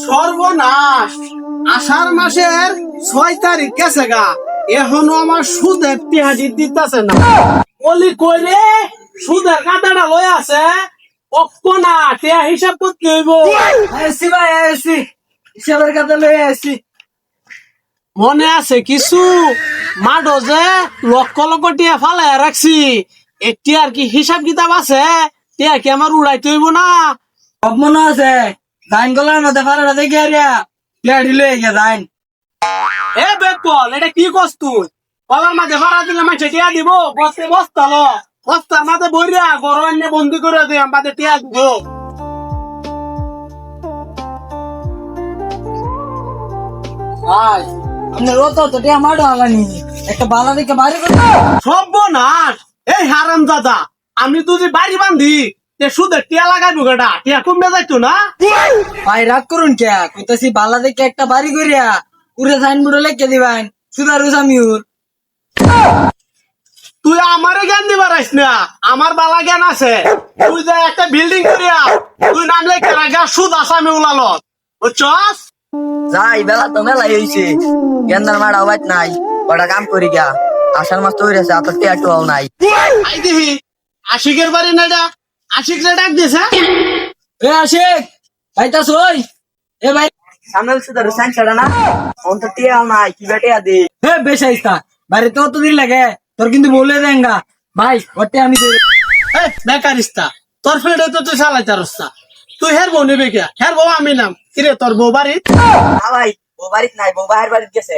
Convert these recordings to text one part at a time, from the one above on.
সর্বনাশ, আষাঢ় মাসের 6 তারিখ গেছে গা, এখনো আমার সুদের টিহাজি দিতেছে না। বলি কইলে সুদের কাটাটা লয়ে আছে, অক্ক না টিয়া হিসাব করতে হইব। আসছি ভাই, আসছি হিসাবের কাছে লয়ে আসছি। মনে আছে কিছু মাডো যে লক্ষ লক্ষ টিয়া ফালাইয়া রাখছি, একটি আর কি হিসাব কিতাব আছে, টিয়া কি আমার উড়াইতে হইব না? সব মনে আছে, জাইন গলার মধ্যে ফারাটা দেখে আরিয়া প্লেয়ারি লয়ে গিয়া জাইন। এ বেকল, এটা কি করছ তুই? কলার মাঝে ভাড়া দিলে মাঝে টিয়া দিব, বসতে বস্তালো বস্তার মাঝে বইরা গরম এনে বন্দি করে দিই, আমাদের টিয়া দিব। ভাই আপনার রত তো টিয়া মাডো আলানি, একটা বালা দেখে বাড়ি করে। সর্বনাশ, এই হারাম দাদা, আমি তুই বাড়ি বান্ধি তে সুদের টিয়া লাগাইবো গেটা, টিয়া কমবে যাইতো না? ভাই রাগ করুন কে, কইতাছি বালা দেখে একটা বাড়ি করিয়া পুরে সাইনবোর্ডে লিখে দিবেন সুদারু সামিউর। তুই আমারে জ্ঞান দিবার আইস না, আমার বালা জ্ঞান আছে। তুই যে একটা বিল্ডিং করিয়া তুই নাম লেখে রাখা সুদ আসামি উলালো, বুঝছস? যাই বেলা তো মেলাই হইছে, গেন্দার মারা বাইত নাই, ওটা কাম করি গিয়া আষাঢ় মাস তো হইছে, আর তো টিয়া টুয়াও নাই। আই দিহি আশিকের বাড়ি না এটা, আশিক রে ডাক দিছে। এ আশিক ভাইতা সই, এ ভাই সামনে সুদারু সাইন ছাড়া না, অন্ত টিয়া নাই, কি টিয়া দে। হে বেশাইস্তা বাড়ি তো তো দিন লাগে, তোর কিন্তু বলে দেঙ্গা ভাই ওতে আমি দে। এই বেকারিস্তা, তোর ফেড়ে তো তুই চালাইতে রস্তা, তুই হের বউ নেবে কে? হের বউ আমি নাম কিরে, তোর বউ বাড়ি? না ভাই বউ বাড়িত নাই, বউ বাহির বাড়িত গেছে।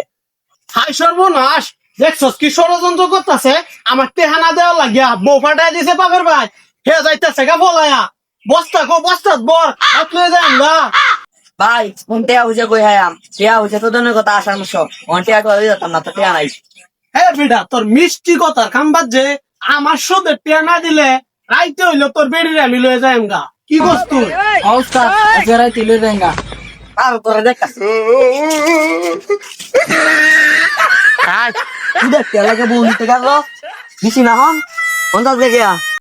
হাই সর্বনাশ, দেখছস কি ষড়যন্ত্র করতেছে, আমার টেহানা দেওয়া লাগিয়া বউ ফাটাই দিছে বাপের ভাই, হে যাইতেছে গা বলায়া, বস্তা কো বস্তাত বর হাত লয়ে যায় আমরা। ভাই কোন টিয়া হইছে কই হায়াম, টিয়া হইছে তো ধরনের কথা আসার মশ, কোন টিয়া কই যেতাম না, তো টিয়া নাই। হে বেটা, তোর মিষ্টি কথার খাম্বাত যে আমার সাথে টিয়া না দিলে রাইতে হইলো তোর বেড়িরে আমি লয়ে যাই গা। কি করছ তুই? অবস্থা আজরাই তিলে দেঙ্গা আর তোরা দেখাস তুই দেখতে লাগে বউ নিতে গেল, নিছি না হন কোন দেখে